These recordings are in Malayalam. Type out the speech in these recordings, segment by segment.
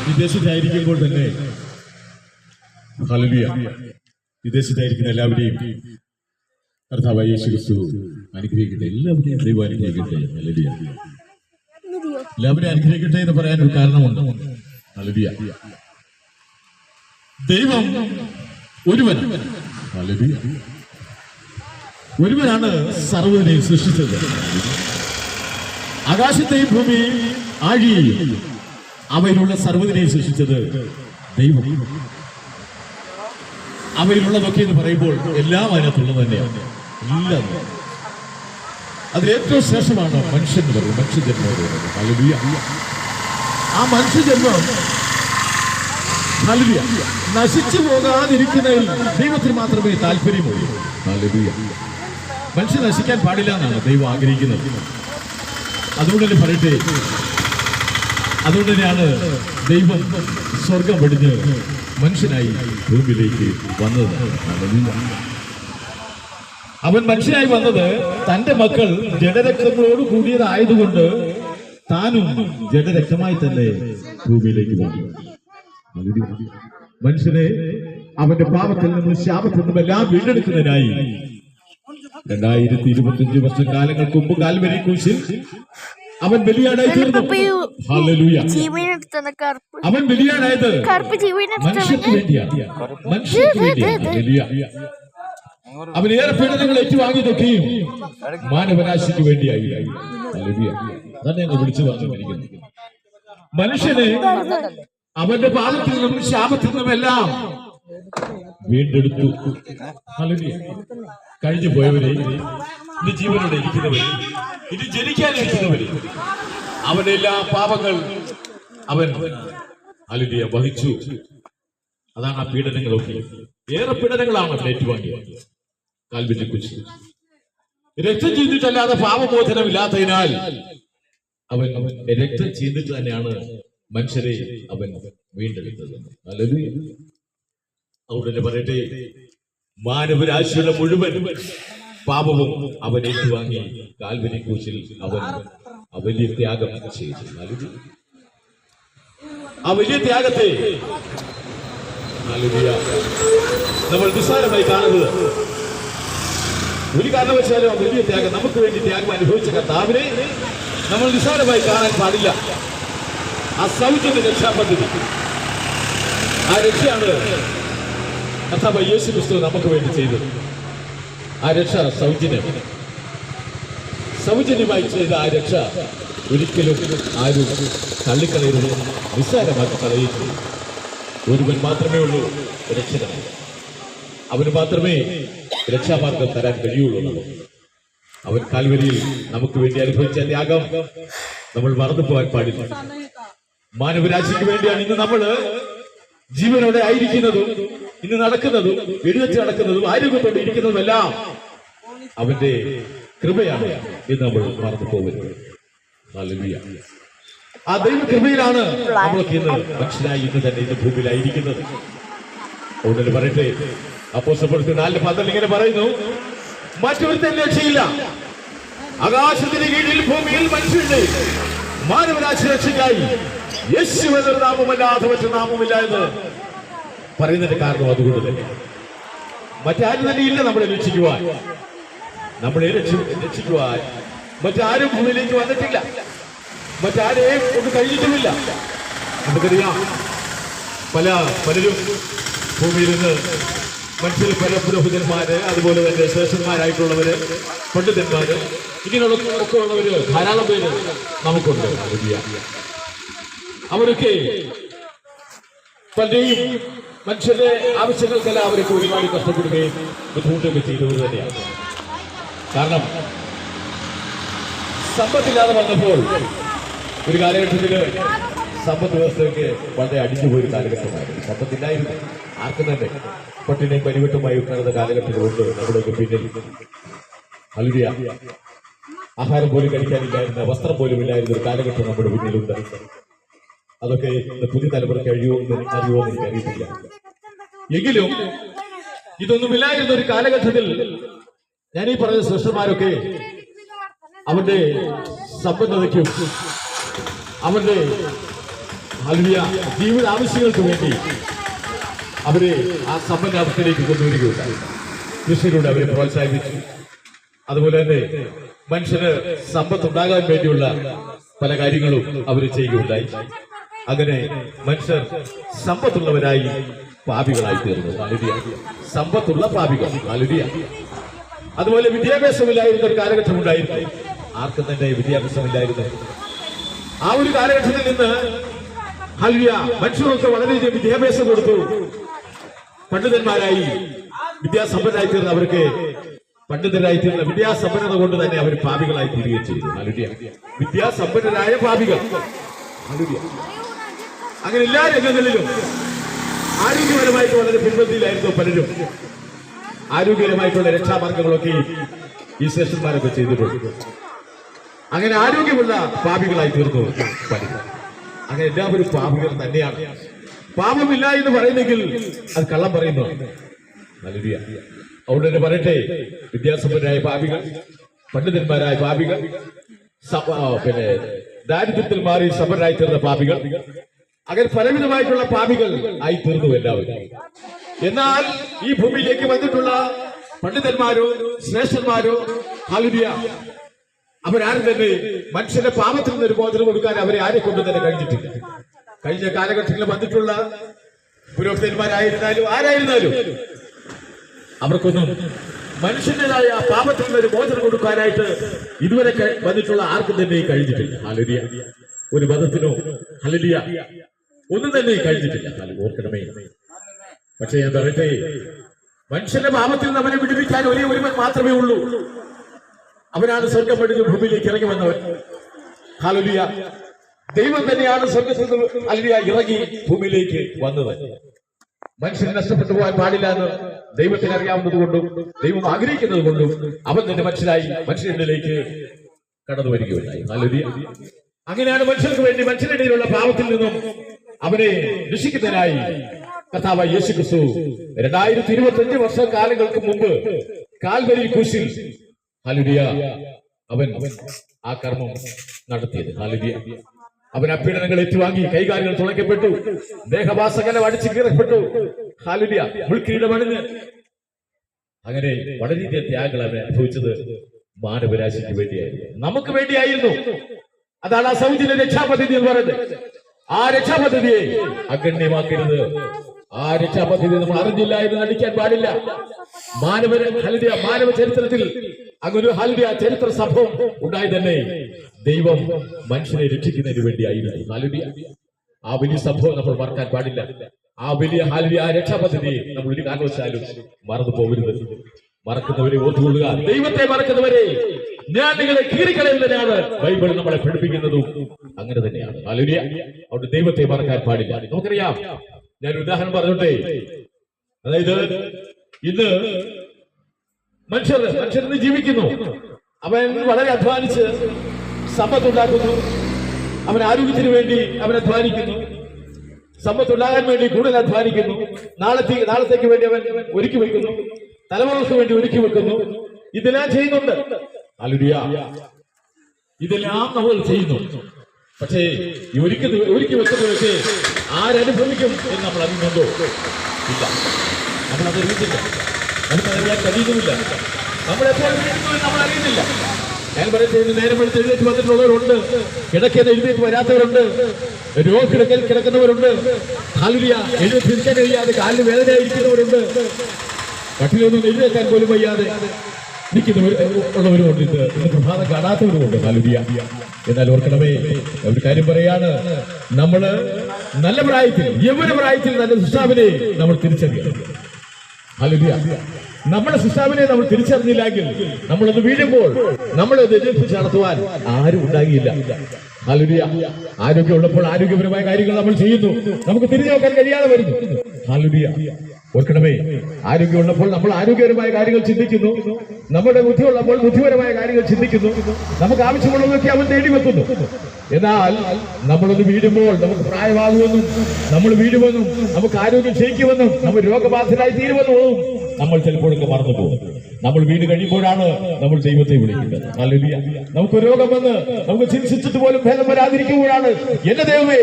വിദേശത്തായിരിക്കുമ്പോൾ തന്നെ ഹല്ലേലൂയ വിദേശത്തായിരിക്കുന്ന എല്ലാവരെയും കർത്താവായ യേശു ക്രിസ്തു അനുഗ്രഹിക്കട്ടെ. എല്ലാവരെയും ദൈവം അനുഗ്രഹിക്കട്ടെ. ഹല്ലേലൂയ. എല്ലാവരെയും അനുഗ്രഹിക്കട്ടെ എന്ന് പറയാൻ ഒരു കാരണമുണ്ട്. ഹല്ലേലൂയ. ദൈവം ഒരുവൻ. ഹല്ലേലൂയ. ഒരുവനാണ് സർവ്വതിനെയും സൃഷ്ടിച്ചത്. ആകാശത്തെയും ഭൂമിയെയും ആഴിയെയും അവയിലുള്ള സർവ്വതിനെയും സൃഷ്ടിച്ചത് ദൈവം. അവയിലുള്ളതൊക്കെ എന്ന് പറയുമ്പോൾ എല്ലാം അതിനകത്തുള്ളത് തന്നെയാണ്. എല്ലാം അതിലേറ്റവും ശ്രേഷ്ഠമാണ് മനുഷ്യൻ എന്ന് പറയുന്നത്, മനുഷ്യജന്മം എന്ന് പറയുന്നത്. ഹല്ലേലൂയ. ആ മനുഷ്യജന്മം ഹല്ലേലൂയ നശിച്ചു പോകാതിരിക്കുന്നതിൽ ദൈവത്തിന് മാത്രമേ താല്പര്യമുള്ളൂ. ഹല്ലേലൂയ. മനുഷ്യൻ നശിക്കാൻ പാടില്ല എന്നാണ് ദൈവം ആഗ്രഹിക്കുന്നത്. അതുകൊണ്ട് തന്നെ പറയട്ടെ, അതുകൊണ്ട് തന്നെയാണ് ദൈവം സ്വർഗം വെടിഞ്ഞ് മനുഷ്യനായി ഭൂമിയിലേക്ക് വന്നത്. അവൻ മനുഷ്യനായി വന്നത് തന്റെ മക്കൾ ജഡരക്തങ്ങളോട് കൂടിയതായതുകൊണ്ട് താനും ജഡരക്തമായി തന്നെ ഭൂമിയിലേക്ക് വന്നു. മനുഷ്യനെ അവന്റെ പാപത്തിൽ നിന്നും ശാപത്തിൽ നിന്നും എല്ലാം വീണ്ടെടുക്കുന്നതിനായി 2025 വർഷക്കാലങ്ങൾക്ക് മുമ്പ് കാൽവരി ക്രൂശിൽ അവൻ ബലിയാടായി തീർന്നു. ഹല്ലേലൂയ. അവൻ ബലിയാടായത് മനുഷ്യർക്ക് വേണ്ടിയാണ്. മനുഷ്യർക്ക് വേണ്ടിയാണ്. ഹല്ലേലൂയ. അവൻ ഏറെ പീഡനങ്ങൾ ഏറ്റുവാങ്ങിയതൊക്കെയും മാനവരാശിക്ക് വേണ്ടിയായി. ഹല്ലേലൂയ. അതാണ് ഞങ്ങൾ വിളിച്ചു പറഞ്ഞിരിക്കുന്നത്. മനുഷ്യനെ അവന്റെ പാപത്തിൽ നിന്നും ശാപത്തിൽ നിന്നും എല്ലാം വീണ്ടെടുത്തു. ഹല്ലേലൂയ. കഴിഞ്ഞു പോയവരെ, ഇനി ജീവനോടെ ഇരിക്കുന്നവരെ, ഇനി ജനിക്കാനിരിക്കുന്നവരെ, അവന്റെ എല്ലാ പാപങ്ങൾ അവൻ ഹല്ലേലൂയ വഹിച്ചു. അതാണ് ആ പീഡനങ്ങളൊക്കെ. ഏറെ പീഡനങ്ങളാണ് ഏറ്റുവാങ്ങിയത് കാൽവരി ക്രൂശിൽ. രക്തം ചെയ്തിട്ടല്ലാതെ പാപമോചനമില്ലാത്തതിനാൽ അവൻ രക്തം ചെയ്തിട്ട് തന്നെയാണ് മനുഷ്യരെ അവൻ വീണ്ടെടുത്തത്. ഹല്ലേലൂയ. അതുകൊണ്ട് പറയട്ടെ, മാനവരാശിയുടെ മുഴുവൻ പാപവും അവൻ ഏറ്റുവാങ്ങി കാൽവരി ക്രൂശിൽ അവൻ വലിയ ത്യാഗം ചെയ്തു. ആ വലിയ ത്യാഗത്തെ നമ്മൾ നിസ്സാരമായി കാണുന്നത് ഒരു കാരണവശാലും. ആ വലിയ ത്യാഗം, നമുക്ക് വേണ്ടി ത്യാഗം അനുഭവിച്ച കർത്താവിനെ നമ്മൾ നിസ്സാരമായി കാണാൻ പാടില്ല. ആ സൗജന്യ രക്ഷാപദ്ധതി, ആ രക്ഷയാണ് കർത്താവ് യേശു ക്രിസ്തു നമുക്ക് വേണ്ടി ചെയ്തത്. ആ രക്ഷ സൗജന്യമായി ചെയ്ത ആ രക്ഷ ഒരിക്കലും ആരും തള്ളിക്കളയരുത്, നിസ്സാരമാക്കി കളയുന്നു. ഒരുവൻ മാത്രമേ ഉള്ളൂ രക്ഷകൻ. അവന് മാത്രമേ രക്ഷാമാർഗം തരാൻ കഴിയുള്ളൂ. അവൻ കാൽവരിയിൽ നമുക്ക് വേണ്ടി അനുഭവിച്ച ത്യാഗം നമ്മൾ മറന്നു പോകാൻ പാടില്ല. മാനവരാശിക്ക് വേണ്ടിയാണ് ഇന്ന് നമ്മള് ജീവനോടെ ആയിരിക്കുന്നതും ഇന്ന് നടക്കുന്നതും എഴുന്നേറ്റ് നടക്കുന്നതും ആരോഗ്യത്തോടെ ഇരിക്കുന്നതുമെല്ലാം അവന്റെ കൃപയാണ് എന്ന് നമ്മൾ മറന്നു പോകരുത്. ഹല്ലേലൂയ. ആ ദൈവ കൃപയിലാണ് നമ്മളൊക്കെ ഇന്ന് മനുഷ്യനായി ഇന്ന് തന്നെ ഇന്ന് ഭൂമിയിലായിരിക്കുന്നത്. അതുകൊണ്ട് പറയട്ടെ, അപ്പോസ്തലപ്രവൃത്തി 4:12 ഇങ്ങനെ പറയുന്നു, മറ്റൊരുത്തൻ രക്ഷയില്ല. ആകാശത്തിന് കീഴിൽ ഭൂമിയിൽ മനുഷ്യരുടെ മാനവരാശി രക്ഷയ്ക്കായി യേശു എന്നൊരു നാമമല്ലാതെ മറ്റൊരു നാമമില്ല എന്ന് പറയുന്നതിന്റെ കാരണം അതുകൊണ്ട് തന്നെ. മറ്റാരും തന്നെ ഇല്ല നമ്മളെ രക്ഷിക്കുവാൻ. നമ്മളെ രക്ഷിക്കുവാൻ മറ്റാരും ഭൂമിയിലേക്ക് വന്നിട്ടില്ല. മറ്റാരെയും ഒന്ന് കഴിഞ്ഞിട്ടുമില്ല. നമുക്കറിയാം, പലരും ഭൂമിയിൽ നിന്ന് മനുഷ്യർ, പല പുരോഹിതന്മാര്, അതുപോലെ തന്നെ ശ്രേഷ്ഠന്മാരായിട്ടുള്ളവര്, പണ്ഡിതന്മാര്, ഇങ്ങനെയുള്ള ഒക്കെ ഉള്ളവര് ധാരാളം പേര് നമുക്കുണ്ട്. അവരൊക്കെ പലരെയും മനുഷ്യരുടെ ആവശ്യങ്ങൾക്കെല്ലാം അവരൊക്കെ ഒരുപാട് കഷ്ടപ്പെടുകയും ബുദ്ധിമുട്ടൊക്കെ ചെയ്തവർ തന്നെയാണ്. കാരണം സമ്പത്തില്ലാതെ വന്നപ്പോൾ ഒരു കാലഘട്ടത്തില് സമ്പദ് വ്യവസ്ഥയ്ക്ക് വളരെ അടിഞ്ഞുപോയൊരു കാലഘട്ടമായിരുന്നു. സമ്പത്തില്ലായിരുന്നു ആർക്കും തന്നെ. പട്ടിണിയും പരിവട്ടമായി നടന്ന കാലഘട്ടത്തിലുണ്ട് നമ്മുടെയൊക്കെ പിന്നിൽ. ഹല്ലേലൂയ. ആഹാരം പോലും കഴിക്കാനില്ലായിരുന്ന, വസ്ത്രം പോലും ഇല്ലായിരുന്ന ഒരു കാലഘട്ടം നമ്മുടെ പിന്നിലുണ്ട്. അതൊക്കെ പുതിയ തലമുറയ്ക്ക് അറിയുമോ എന്ന് എനിക്കറിയില്ല. എങ്കിലും ഇതൊന്നുമില്ലായിരുന്ന ഒരു കാലഘട്ടത്തിൽ ഞാൻ ഈ പറഞ്ഞ ശ്രേഷ്ഠന്മാരൊക്കെ അവരുടെ സമ്പന്നതയ്ക്കും അവരുടെ ഹല്ലേലൂയ ജീവിത ആവശ്യങ്ങൾക്ക് വേണ്ടി അവരെ ആ സമ്പന്നാവസ്ഥയിലേക്ക് കൊണ്ടുവരികയുണ്ടായി. കൃഷിയിലൂടെ അവരെ പ്രോത്സാഹിപ്പിച്ചു. അതുപോലെ തന്നെ മനുഷ്യന് സമ്പത്തുണ്ടാകാൻ വേണ്ടിയുള്ള പല കാര്യങ്ങളും അവർ ചെയ്യുകയുണ്ടായി. അങ്ങനെ മനുഷ്യർ സമ്പത്തുള്ളവരായി പാപികളായി തീർന്നു. ഹല്ലേലൂയ. സമ്പത്തുള്ള പാപികൾ. ഹല്ലേലൂയ. അതുപോലെ വിദ്യാഭ്യാസമില്ലായിരുന്ന ഒരു കാലഘട്ടം ഉണ്ടായിരുന്നു. ആർക്കും തന്നെ വിദ്യാഭ്യാസമില്ലായിരുന്നു. ആ ഒരു കാലഘട്ടത്തിൽ നിന്ന് ഹല്ലേലൂയ മനുഷ്യർക്ക് വളരെയധികം വിദ്യാഭ്യാസം കൊടുത്തു. പണ്ഡിതന്മാരായി വിദ്യാസമ്പന്നരായി തീർന്ന അവർക്ക് പണ്ഡിതരായി തീർന്ന വിദ്യാസമ്പന്നത കൊണ്ട് തന്നെ അവർ പാപികളായി തീരുകയും ചെയ്തു. ഹല്ലേലൂയ. വിദ്യാസമ്പന്നരായ പാപികൾ. ഹല്ലേലൂയ. അങ്ങനെ എല്ലാ രംഗങ്ങളിലും ആരോഗ്യപരമായിട്ട് വളരെ പിൻപന്തിയിലായിരുന്നു പലരും. ആരോഗ്യപരമായിട്ടുള്ള രക്ഷാമാർഗങ്ങളൊക്കെ ഈ ശ്രേഷ്ഠന്മാരൊക്കെ ചെയ്തിട്ടുണ്ട്. അങ്ങനെ ആരോഗ്യമുള്ള പാപികളായി തീർന്നു പലരും. അങ്ങനെ എല്ലാവരും പാപികൾ തന്നെയാണ്. പാപമില്ല എന്ന് പറയുന്നെങ്കിൽ അത് കള്ളം പറയുന്നു. ഹല്ലേലൂയ. അതുകൊണ്ട് തന്നെ പറയട്ടെ, വിദ്യാസമ്പന്നരായ പാപികൾ, പണ്ഡിതന്മാരായ പാപികൾ, പിന്നെ ദാരിദ്ര്യത്തിൽ മാറി സമ്പന്നരായി തീർന്ന പാപികൾ, അങ്ങനെ പലവിധമായിട്ടുള്ള പാപികൾ ആയി തീർന്നു എല്ലാവരും. എന്നാൽ ഈ ഭൂമിയിലേക്ക് വന്നിട്ടുള്ള പണ്ഡിതന്മാരോ ശ്രേഷ്ഠന്മാരോ ഹല്ലേലൂയ അവരാരും തന്നെ മനുഷ്യന്റെ പാപത്തിൽ നിന്ന് ഒരു മോചനം കൊടുക്കാൻ അവരെ ആരെ കൊണ്ട് തന്നെ കഴിഞ്ഞിട്ടില്ല. കഴിഞ്ഞ കാലഘട്ടങ്ങളിൽ വന്നിട്ടുള്ള പുരോഹിതന്മാരായിരുന്നാലും ആരായിരുന്നാലും അവർക്കൊന്നും മനുഷ്യന്റേതായ പാപത്തിൽ നിന്ന് ഒരു മോചനം കൊടുക്കാനായിട്ട് ഇതുവരെ വന്നിട്ടുള്ള ആർക്കും തന്നെ കഴിഞ്ഞിട്ടില്ല. ഹല്ലേലൂയ. ഒരു മതത്തിനോ ഹല്ലേലൂയ ഒന്നും തന്നെ കഴിഞ്ഞിട്ടില്ല. ഓർക്കണമേ. പക്ഷേ ഞാൻ പറയട്ടെ, മനുഷ്യന്റെ പാപത്തിൽ നിന്ന് അവനെ വിടുവിക്കാൻ ഒരേ ഒരുവൻ മാത്രമേ ഉള്ളൂ. അവനാണ് സ്വർഗം പണിഞ്ഞ് ഭൂമിയിലേക്ക് ഇറങ്ങി വന്നവൻ. ഹല്ലേലൂയ. ദൈവം തന്നെയാണ് സ്വർഗത്തിൽ നിന്ന് ഹല്ലേലൂയ ഇറങ്ങി ഭൂമിയിലേക്ക് വന്നത്. മനുഷ്യൻ നഷ്ടപ്പെട്ടു പോകാൻ പാടില്ല എന്ന് ദൈവത്തിന് അറിയാവുന്നത് കൊണ്ടും ദൈവം ആഗ്രഹിക്കുന്നത് കൊണ്ടും അവൻ തന്നെ മനുഷ്യനിലേക്ക് കടന്നു വരികയുണ്ടായി. ഹല്ലേലൂയ. അങ്ങനെയാണ് മനുഷ്യർക്ക് വേണ്ടി മനുഷ്യനിടയിലുള്ള പാപത്തിൽ നിന്നും അവനെ രക്ഷിക്കുന്നതിനായി കർത്താവായ യേശു ക്രിസ്തു 2025 വർഷക്കാലങ്ങൾക്ക് മുമ്പ് കാൽവരി ക്രൂശിൽ ഹല്ലേലൂയ അവൻ ആ കർമ്മം നടത്തിയത്. ഹല്ലേലൂയ. അവൻ അപീഡനങ്ങൾ ഏറ്റുവാങ്ങി, കൈകാലുകൾ തുളയ്ക്കപ്പെട്ടു, ദേഹവാസകലം അടിച്ചു കീറപ്പെട്ടു. ഹല്ലേലൂയ. മുൾക്കിരീടമണിഞ്ഞ് അങ്ങനെ വളരെയധികം ത്യാഗങ്ങൾ അവൻ അനുഭവിച്ചത് മാനവരാശിക്ക് വേണ്ടിയായിരുന്നു, നമുക്ക് വേണ്ടിയായിരുന്നു. അതാണ് ആ സൗജന്യ രക്ഷാപദ്ധതി എന്ന് പറയുന്നത്. ആ രക്ഷാപദ്ധതിയെ അഗണ്യമാക്കരുത്. ആ രക്ഷാപദ്ധതി നമ്മൾ അറിഞ്ഞില്ല എന്ന് നടിക്കാൻ പാടില്ല. മാനവ ചരിത്രത്തിൽ അങ്ങനെ ഹല്ലേലൂയ ചരിത്ര സംഭവം ഉണ്ടായി തന്നെ ദൈവം മനുഷ്യനെ രക്ഷിക്കുന്നതിന് വേണ്ടിയായിരുന്നു. ഹല്ലേലൂയ. ആ വലിയ സംഭവം നമ്മൾ മറക്കാൻ പാടില്ല. ആ വലിയ ഹല്ലേലൂയ ആ രക്ഷാപദ്ധതിയെ നമ്മൾ ഒരു കാരണവശാലും മറന്നു പോകരുത്. മറക്കുന്നവരെ ഓർത്തുകൊള്ളുക. ദൈവത്തെ മറക്കുന്നവരെ ഞാൻ നിങ്ങളെ കീറിക്കളയുന്നതിനാണ് ബൈബിൾ നമ്മളെ പഠിപ്പിക്കുന്നതും അങ്ങനെ തന്നെയാണ്. ഹല്ലേലൂയ. അതുകൊണ്ട് ദൈവത്തെ മറക്കാൻ പാടില്ല. നമുക്കറിയാം, ഞാൻ ഉദാഹരണം പറഞ്ഞോട്ടെ. അതായത് ഇന്ന് മനുഷ്യർ ജീവിക്കുന്നു. അവൻ വളരെ അധ്വാനിച്ച് സമ്പത്തുണ്ടാക്കുന്നു. അവൻ ആരോഗ്യത്തിന് വേണ്ടി അവൻ അധ്വാനിക്കുന്നു. സമ്പത്തുണ്ടാകാൻ വേണ്ടി കൂടുതൽ അധ്വാനിക്കുന്നു. നാളത്തേക്ക് വേണ്ടി അവൻ ഒരുക്കി വെക്കുന്നു. തലമുറക്ക് വേണ്ടി ഒരുക്കി വെക്കുന്നു. ഇതെല്ലാം ചെയ്യുന്നുണ്ട്. ഹല്ലേലൂയ. ഇതെല്ലാം നമ്മൾ ചെയ്യുന്നു. പക്ഷേ ഈ ഒരുക്കി വെക്കുന്നതൊക്കെ ആരനുഭവിക്കും എന്ന് നമ്മൾ അറിയുന്നുണ്ടോ? ഇല്ല. നമ്മളതറിയത്തില്ല. നമുക്കറിയാൻ കഴിയുന്നുമില്ല. നമ്മളെപ്പോൾ നമ്മൾ അറിയുന്നില്ല. ഞാൻ പറയുന്നത്, നേരം എടുത്ത് എഴുന്നേറ്റ് വന്നിട്ടുള്ളവരുണ്ട്, കിടക്കുന്ന എഴുന്നേറ്റ് വരാത്തവരുണ്ട്, രോഗക്കിടക്കൽ കിടക്കുന്നവരുണ്ട്, ഹല്ലേലൂയ എഴുന്നേറ്റ് നിൽക്കാൻ കഴിയാതെ കാലിന് വേദനയായിരിക്കുന്നവരുണ്ട്, കട്ടിലൊന്നും എഴുന്നേക്കാൻ പോലും വയ്യാതെ ഉള്ളവരുമുണ്ട്. ഇന്ന് പ്രഭാതം കാണാത്തവരുമുണ്ട്. ഹല്ലേലൂയ. എന്നാൽ ഓർക്കണമേ, ഒരു കാര്യം പറയാണ്, നമ്മള് നല്ല പ്രായത്തിൽ, യൗവന പ്രായത്തിൽ നല്ല സൃഷ്ടാവിനെ നമ്മൾ തിരിച്ചറിയണം. ഹല്ലേലൂയ. നമ്മുടെ സൃഷ്ടാവിനെ നമ്മൾ തിരിച്ചറിഞ്ഞില്ലെങ്കിൽ നമ്മളത് വീഴുമ്പോൾ നമ്മളത് എതിർപ്പിച്ച് നടത്തുവാൻ ആരും ഉണ്ടാകില്ല. ഹല്ലേലൂയ. ആരോഗ്യം ഉള്ളപ്പോൾ ആരോഗ്യപരമായ കാര്യങ്ങൾ നമ്മൾ ചെയ്യുന്നു, നമുക്ക് തിരിഞ്ഞു നോക്കാൻ കഴിയാതെ വരുന്നു. ഹല്ലേലൂയ. ഓർക്കണമേ, ആരോഗ്യമുള്ളപ്പോൾ നമ്മൾ ആരോഗ്യപരമായ കാര്യങ്ങൾ ചിന്തിക്കുന്നു, നമ്മുടെ ബുദ്ധിയുള്ളപ്പോൾ ബുദ്ധിപരമായ കാര്യങ്ങൾ ചിന്തിക്കുന്നു, നമുക്ക് ആവശ്യമുള്ളതൊക്കെ അവൻ നേടി വെക്കുന്നു. എന്നാൽ നമ്മളൊന്ന് വീഴുമ്പോൾ നമുക്ക് പ്രായമാകുമെന്നും നമ്മൾ വീഴുമെന്നും നമുക്ക് ആരോഗ്യം ക്ഷയിക്കുമെന്നും നമ്മൾ രോഗബാധിതരായി തീരുമെന്നും നമ്മൾ ചിലപ്പോഴൊക്കെ മറന്നു പോകും. നമ്മൾ വീട് കഴിയുമ്പോഴാണ് നമ്മൾ ദൈവത്തെ വിളിക്കുന്നത്. ഹല്ലേലൂയ. നമുക്ക് രോഗം വന്ന് നമുക്ക് ചികിത്സിച്ചിട്ട് പോലും ഭേദം വരാതിരിക്കുമ്പോഴാണ് എന്റെ ദൈവമേ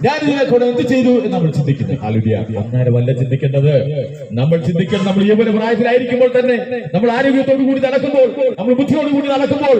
ഞാൻ ഇതിനെക്കൂടെ എന്ത് ചെയ്തു എന്ന് നമ്മൾ ചിന്തിക്കുന്നത്. ഹല്ലേലൂയ. അന്നേരമല്ല ചിന്തിക്കേണ്ടത്. നമ്മൾ ചിന്തിക്കണം, നമ്മൾ യൗവന പ്രായത്തിലായിരിക്കുമ്പോൾ തന്നെ നമ്മൾ ആരോഗ്യത്തോടു കൂടി നടക്കുമ്പോൾ, നമ്മൾ ബുദ്ധിയോടു കൂടി നടക്കുമ്പോൾ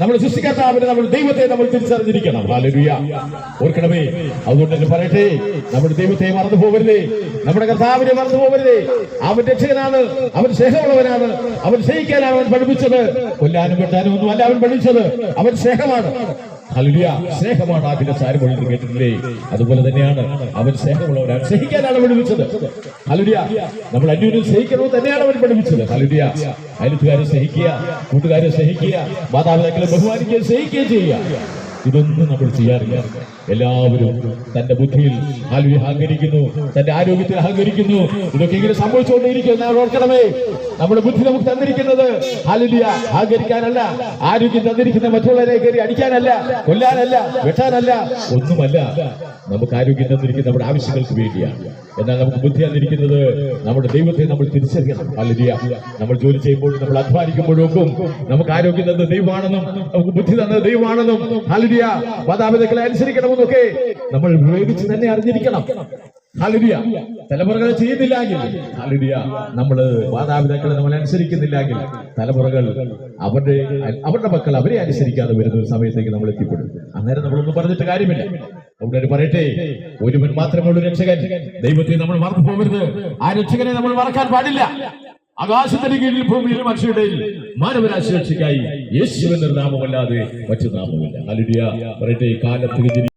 നമ്മൾ സൃഷ്ടികർത്താവിനെ, നമ്മൾ ദൈവത്തെ നമ്മൾ തിരിച്ചറിഞ്ഞിരിക്കണം. ഹല്ലേലൂയ. ഓർക്കണമേ, അതുകൊണ്ട് തന്നെ പറയട്ടെ, നമ്മുടെ ദൈവത്തെ മറന്നു പോകരുതേ, നമ്മുടെ കർത്താവിനെ മറന്നു പോകരുതേ. അവൻ രക്ഷകനാണ്, അവൻ സ്നേഹമുള്ളവനാണ്, അവൻ സ്നേഹിക്കാനാണ് അവൻ പഠിപ്പിച്ചത്, കൊല്ലാനും വെട്ടാനും ഒന്നും അല്ല അവൻ പഠിച്ചത്. അവൻ സ്നേഹമാണ്. ഹല്ലേലൂയ. സ്നേഹമാണ് ആദ്യത്തെ സാരമൊഴി കേട്ടിട്ടില്ലേ? അതുപോലെ തന്നെയാണ് അവൻ സ്നേഹമുള്ളവരാണ്, സ്നേഹിക്കാനാണ് പഠിപ്പിച്ചത്. ഹല്ലേലൂയ. നമ്മൾ അന്യോന്യം സ്നേഹിക്കണമെന്ന് തന്നെയാണ് അവൻ പഠിപ്പിച്ചത്. ഹല്ലേലൂയ. അയൽക്കാരെ സ്നേഹിക്കുക, കൂട്ടുകാരെ സ്നേഹിക്കുക, മാതാപിതാക്കളെ ബഹുമാനിക്കുകയും സ്നേഹിക്കുകയും ചെയ്യുക. ഇതൊന്നും നമ്മൾ ചെയ്യാറില്ല. എല്ലാവരും തന്റെ ബുദ്ധിയിൽ അഹങ്കരിക്കുന്നു, തന്റെ ആരോഗ്യത്തിൽ അഹങ്കരിക്കുന്നു. ഇതൊക്കെ ഇങ്ങനെ സംഭവിച്ചുകൊണ്ടേയിരിക്കും. ഓർക്കണമേ, നമ്മുടെ ബുദ്ധി നമുക്ക് തന്നിരിക്കുന്നത് ഹല്ലേലൂയ അഹങ്കരിക്കാനല്ല, ആരോഗ്യം തന്നിരിക്കുന്ന മറ്റുള്ളവരെ കയറി അടിക്കാനല്ല, കൊല്ലാനല്ല, വെട്ടാനല്ല, ഒന്നുമല്ല. നമുക്ക് ആരോഗ്യം തന്നിരിക്കുന്ന നമ്മുടെ ആവശ്യങ്ങൾക്ക് വേണ്ടിയാണ്. എന്നാൽ നമുക്ക് ബുദ്ധി തന്നിരിക്കുന്നത് നമ്മുടെ ദൈവത്തെ നമ്മൾ തിരിച്ചറിയണം. ഹല്ലേലൂയ. നമ്മൾ ജോലി ചെയ്യുമ്പോഴും നമ്മൾ അധ്വാനിക്കുമ്പോഴൊക്കെ നമുക്ക് ആരോഗ്യം തന്നത് ദൈവമാണെന്നും നമുക്ക് ബുദ്ധി തന്നത് ദൈവമാണെന്നും ഹല്ലേലൂയ മാതാപിതാക്കളെ അനുസരിക്കണമെന്നൊക്കെ നമ്മൾ വിവേകിച്ച് തന്നെ അറിഞ്ഞിരിക്കണം. ഹല്ലേലൂയ. തലമുറകളെ ചെയ്യുന്നില്ലെങ്കിൽ, ഹല്ലേലൂയ, നമ്മള് മാതാപിതാക്കളെ നമ്മൾ അനുസരിക്കുന്നില്ലെങ്കിൽ തലമുറകൾ അവരുടെ മക്കൾ അവരെ അനുസരിക്കാതെ വരുന്ന ഒരു സമയത്തേക്ക് നമ്മൾ എത്തിപ്പെടും. അന്നേരം നമ്മളൊന്നും പറഞ്ഞിട്ട് കാര്യമില്ല. അവിടെ പറയട്ടെ, ഒരുവൻ മാത്രമേ ഉള്ളൂ രക്ഷകൻ. ദൈവത്തെ നമ്മൾ മറന്നു പോകരുത്. ആ രക്ഷകനെ നമ്മൾ മറക്കാൻ പാടില്ല. ആകാശത്തിന് കീഴിൽ ഭൂമിയിലും മനുഷ്യരുടെ മാനവരാശി രക്ഷയ്ക്കായി യേശുവിന്റെ നാമമല്ലാതെ മറ്റു നാമമില്ല. ഹല്ലേലൂയ. പറയട്ടെ, കാലത്തിന്